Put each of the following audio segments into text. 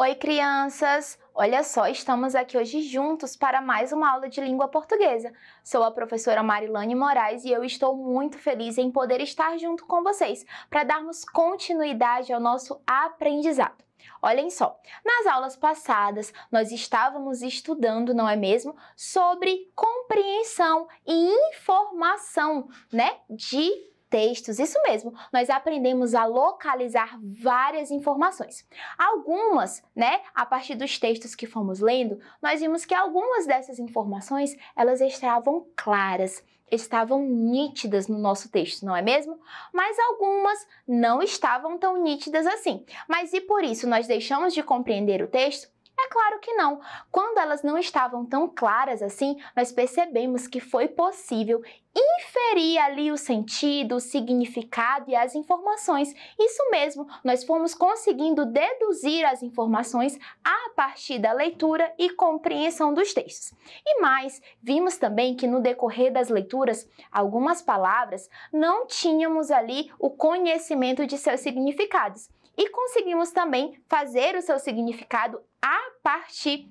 Oi, crianças! Olha só, estamos aqui hoje juntos para mais uma aula de língua portuguesa. Sou a professora Marilane Moraes e eu estou muito feliz em poder estar junto com vocês para darmos continuidade ao nosso aprendizado. Olhem só, nas aulas passadas nós estávamos estudando, não é mesmo, sobre compreensão e informação, de textos, isso mesmo, nós aprendemos a localizar várias informações. Algumas, a partir dos textos que fomos lendo, nós vimos que algumas dessas informações, elas estavam claras, estavam nítidas no nosso texto, não é mesmo? Mas algumas não estavam tão nítidas assim. Mas e por isso nós deixamos de compreender o texto? É claro que não. Quando elas não estavam tão claras assim, nós percebemos que foi possível inferir ali o sentido, o significado e as informações. Isso mesmo, nós fomos conseguindo deduzir as informações a partir da leitura e compreensão dos textos. E mais, vimos também que no decorrer das leituras, algumas palavras não tínhamos ali o conhecimento de seus significados. E conseguimos também fazer o seu significado a partir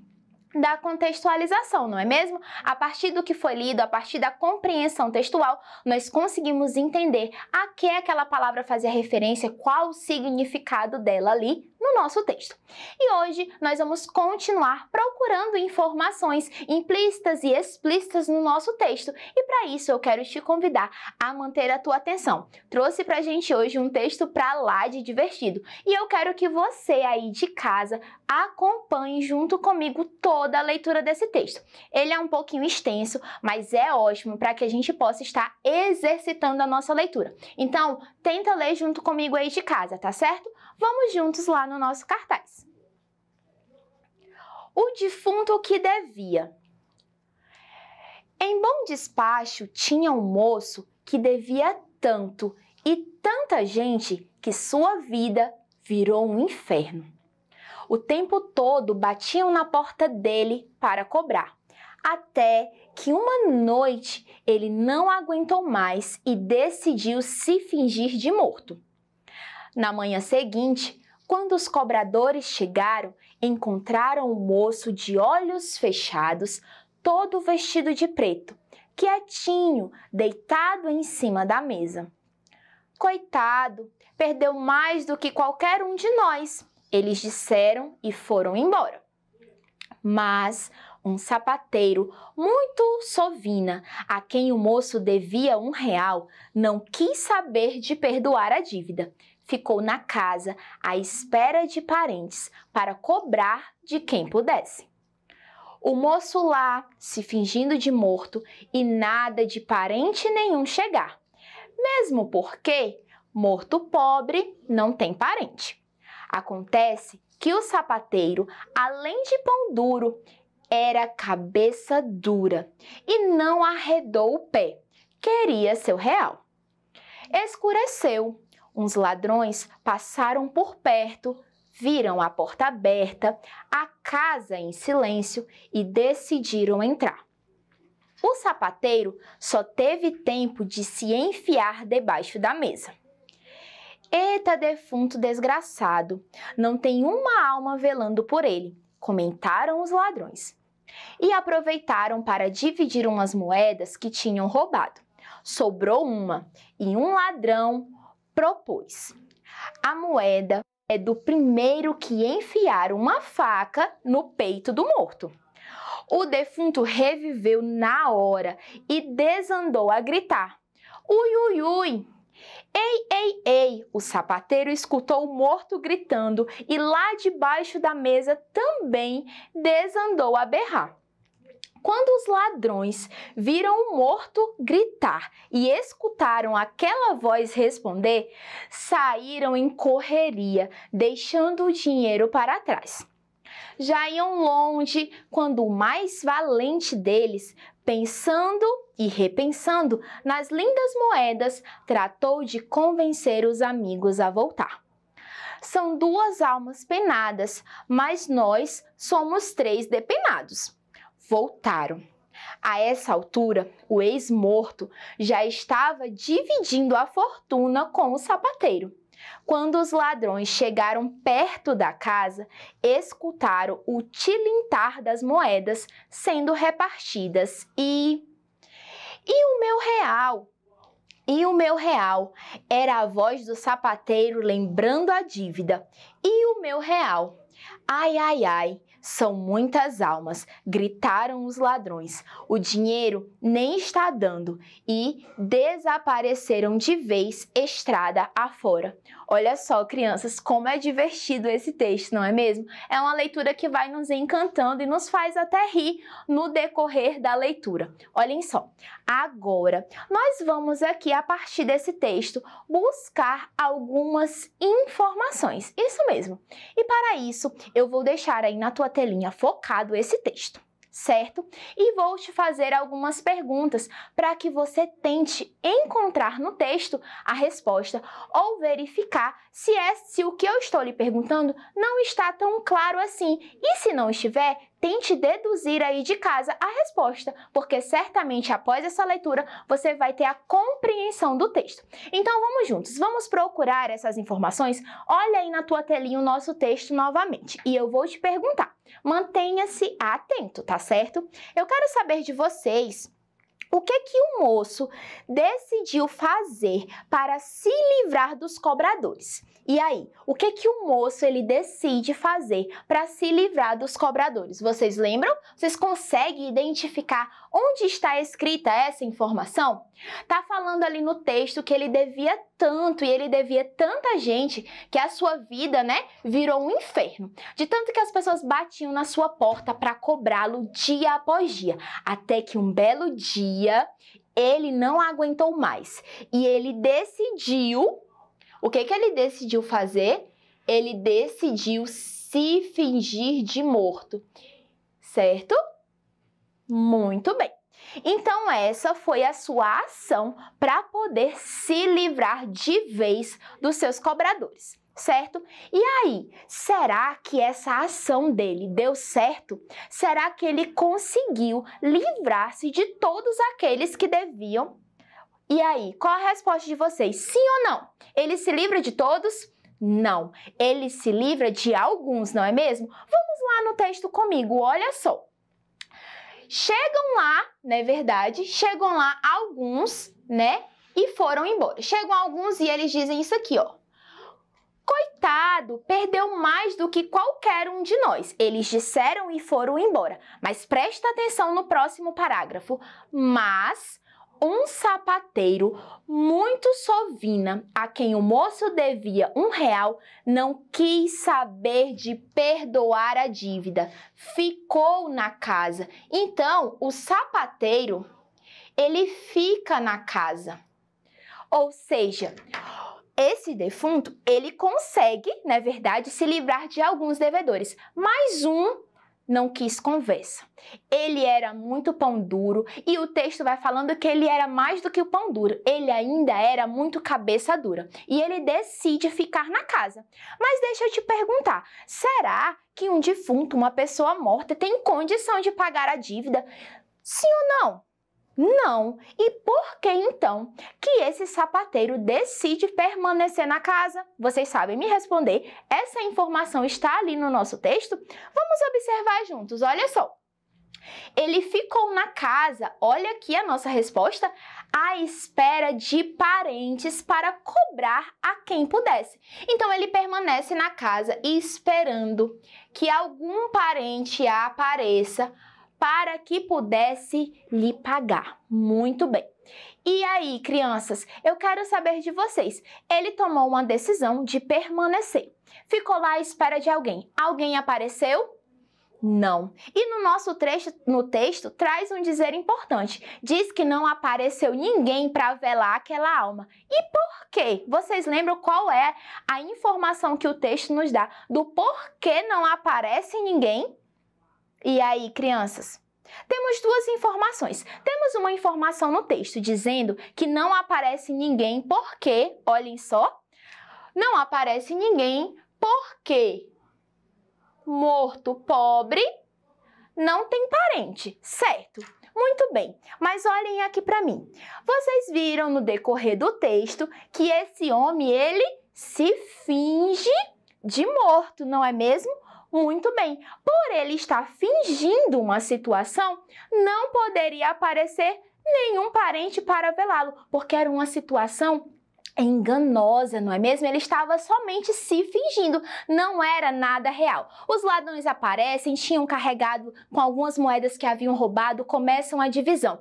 da contextualização, não é mesmo? A partir do que foi lido, a partir da compreensão textual, nós conseguimos entender a que aquela palavra fazia referência, qual o significado dela ali no nosso texto. E hoje nós vamos continuar procurando informações implícitas e explícitas no nosso texto. E para isso eu quero te convidar a manter a tua atenção. Trouxe pra gente hoje um texto pra lá de divertido. E eu quero que você aí de casa acompanhe junto comigo toda a leitura desse texto. Ele é um pouquinho extenso, mas é ótimo para que a gente possa estar exercitando a nossa leitura. Então, tenta ler junto comigo aí de casa, tá certo? Vamos juntos lá no nosso cartaz. O defunto que devia. Em bom despacho tinha um moço que devia tanto e tanta gente que sua vida virou um inferno. O tempo todo batiam na porta dele para cobrar, até que uma noite ele não aguentou mais e decidiu se fingir de morto. Na manhã seguinte, quando os cobradores chegaram, encontraram o moço de olhos fechados, todo vestido de preto, quietinho, deitado em cima da mesa. Coitado, perdeu mais do que qualquer um de nós, eles disseram e foram embora. Mas um sapateiro muito sovina, a quem o moço devia R$1, não quis saber de perdoar a dívida. Ficou na casa à espera de parentes para cobrar de quem pudesse. O moço lá, se fingindo de morto e nada de parente nenhum chegar. Mesmo porque morto pobre não tem parente. Acontece que o sapateiro, além de pão duro, era cabeça dura e não arredou o pé. Queria seu R$1. Escureceu. Uns ladrões passaram por perto, viram a porta aberta, a casa em silêncio e decidiram entrar. O sapateiro só teve tempo de se enfiar debaixo da mesa. Eita, defunto desgraçado, não tem uma alma velando por ele, comentaram os ladrões. E aproveitaram para dividir umas moedas que tinham roubado. Sobrou uma e um ladrão propôs: a moeda é do primeiro que enfiar uma faca no peito do morto. O defunto reviveu na hora e desandou a gritar: ui, ui, ui! Ei, ei, ei! O sapateiro escutou o morto gritando e lá debaixo da mesa também desandou a berrar. Quando os ladrões viram o morto gritar e escutaram aquela voz responder, saíram em correria, deixando o dinheiro para trás. Já iam longe quando o mais valente deles, pensando e repensando nas lindas moedas, tratou de convencer os amigos a voltar. São 2 almas penadas, mas nós somos 3 depenados. Voltaram. A essa altura, o ex-morto já estava dividindo a fortuna com o sapateiro. Quando os ladrões chegaram perto da casa, escutaram o tilintar das moedas sendo repartidas e o meu real? E o meu real? Era a voz do sapateiro lembrando a dívida. E o meu real? Ai, ai, ai, são muitas almas, gritaram os ladrões. O dinheiro nem está dando e desapareceram de vez estrada afora. Olha só, crianças, como é divertido esse texto, não é mesmo? É uma leitura que vai nos encantando e nos faz até rir no decorrer da leitura. Olhem só, agora nós vamos aqui, a partir desse texto, buscar algumas informações. Isso mesmo. E para isso, eu vou deixar aí na tua telinha focado esse texto, certo? E vou te fazer algumas perguntas para que você tente encontrar no texto a resposta ou verificar se o que eu estou lhe perguntando não está tão claro assim. E se não estiver, tente deduzir aí de casa a resposta, porque certamente após essa leitura você vai ter a compreensão do texto. Então vamos juntos, vamos procurar essas informações? Olha aí na tua telinha o nosso texto novamente e eu vou te perguntar. Mantenha-se atento, tá certo? Eu quero saber de vocês o que o moço decidiu fazer para se livrar dos cobradores. E aí, o que o moço ele decide fazer para se livrar dos cobradores? Vocês lembram? Vocês conseguem identificar onde está escrita essa informação? Tá falando ali no texto que ele devia tanto e ele devia tanta gente que a sua vida, virou um inferno. De tanto que as pessoas batiam na sua porta para cobrá-lo dia após dia, até que um belo dia ele não aguentou mais e ele decidiu. O que ele decidiu fazer? Ele decidiu se fingir de morto, certo? Muito bem. Então, essa foi a sua ação para poder se livrar de vez dos seus cobradores, certo? E aí, será que essa ação dele deu certo? Será que ele conseguiu livrar-se de todos aqueles que deviam? E aí, qual a resposta de vocês? Sim ou não? Ele se livra de todos? Não. Ele se livra de alguns, não é mesmo? Vamos lá no texto comigo, olha só. Chegam lá, não é verdade? Chegam lá alguns, e foram embora. Chegam alguns e eles dizem isso aqui, ó. Coitado, perdeu mais do que qualquer um de nós. Eles disseram e foram embora. Mas presta atenção no próximo parágrafo. Mas um sapateiro muito sovina, a quem o moço devia R$1, não quis saber de perdoar a dívida, ficou na casa. Então, o sapateiro, ele fica na casa. Ou seja, esse defunto, ele consegue, na verdade, se livrar de alguns devedores, mas um não quis conversa. Ele era muito pão duro e o texto vai falando que ele era mais do que o pão duro. Ele ainda era muito cabeça dura e ele decide ficar na casa. Mas deixa eu te perguntar, será que um defunto, uma pessoa morta, tem condição de pagar a dívida? Sim ou não? Não. E por que então que esse sapateiro decide permanecer na casa? Vocês sabem me responder? Essa informação está ali no nosso texto? Vamos observar juntos, olha só. Ele ficou na casa, olha aqui a nossa resposta, à espera de parentes para cobrar a quem pudesse. Então, ele permanece na casa esperando que algum parente apareça para que pudesse lhe pagar. Muito bem. E aí, crianças, eu quero saber de vocês. Ele tomou uma decisão de permanecer. Ficou lá à espera de alguém. Alguém apareceu? Não. E no nosso texto traz um dizer importante. Diz que não apareceu ninguém para velar aquela alma. E por quê? Vocês lembram qual é a informação que o texto nos dá do porquê não aparece ninguém? E aí, crianças? Temos duas informações. Temos uma informação no texto dizendo que não aparece ninguém porque, olhem só, não aparece ninguém porque morto pobre não tem parente, certo? Muito bem, mas olhem aqui para mim. Vocês viram no decorrer do texto que esse homem, ele se finge de morto, não é mesmo? Muito bem. Por ele estar fingindo uma situação, não poderia aparecer nenhum parente para velá-lo, porque era uma situação enganosa, não é mesmo? Ele estava somente se fingindo, não era nada real. Os ladrões aparecem, tinham carregado com algumas moedas que haviam roubado, começam a divisão.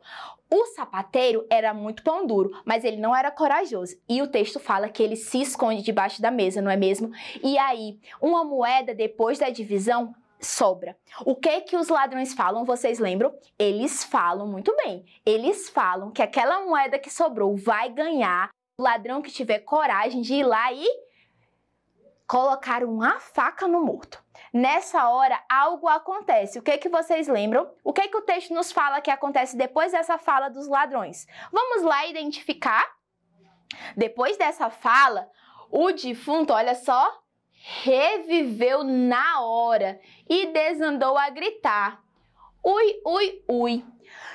O sapateiro era muito pão duro, mas ele não era corajoso. E o texto fala que ele se esconde debaixo da mesa, não é mesmo? E aí, uma moeda depois da divisão sobra. O que os ladrões falam, vocês lembram? Eles falam muito bem. Eles falam que aquela moeda que sobrou vai ganhar o ladrão que tiver coragem de ir lá e colocar uma faca no morto. Nessa hora, algo acontece. O que vocês lembram? O que o texto nos fala que acontece depois dessa fala dos ladrões? Vamos lá identificar? Depois dessa fala, o defunto, olha só, reviveu na hora e desandou a gritar: ui, ui, ui.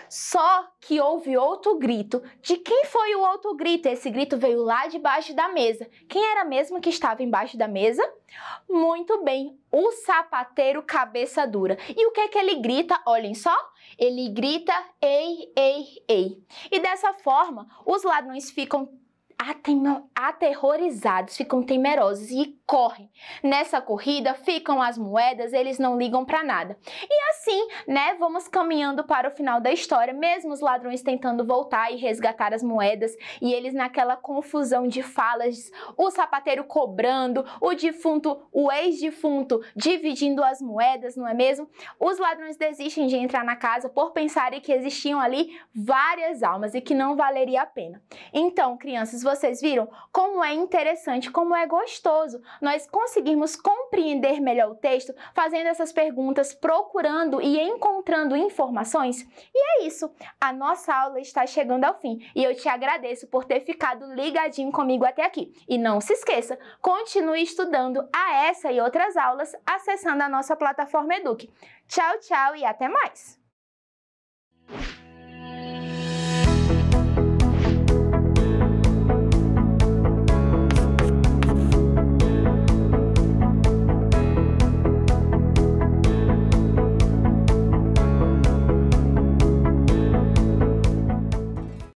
Só que houve outro grito. De quem foi o outro grito? Esse grito veio lá debaixo da mesa. Quem era mesmo que estava embaixo da mesa? Muito bem, o sapateiro cabeça dura. E o que ele grita? Olhem só, ele grita ei, ei, ei. E dessa forma, os ladrões ficam aterrorizados, ficam temerosos e correm. Nessa corrida ficam as moedas, eles não ligam para nada. E assim, né, vamos caminhando para o final da história, mesmo os ladrões tentando voltar e resgatar as moedas, e eles naquela confusão de falas, o sapateiro cobrando, o defunto, o ex-defunto dividindo as moedas, não é mesmo? Os ladrões desistem de entrar na casa por pensarem que existiam ali várias almas e que não valeria a pena. Então, crianças, vocês viram como é interessante, como é gostoso nós conseguirmos compreender melhor o texto, fazendo essas perguntas, procurando e encontrando informações? E é isso, a nossa aula está chegando ao fim e eu te agradeço por ter ficado ligadinho comigo até aqui. E não se esqueça, continue estudando a essa e outras aulas acessando a nossa plataforma Eduque. Tchau, tchau e até mais!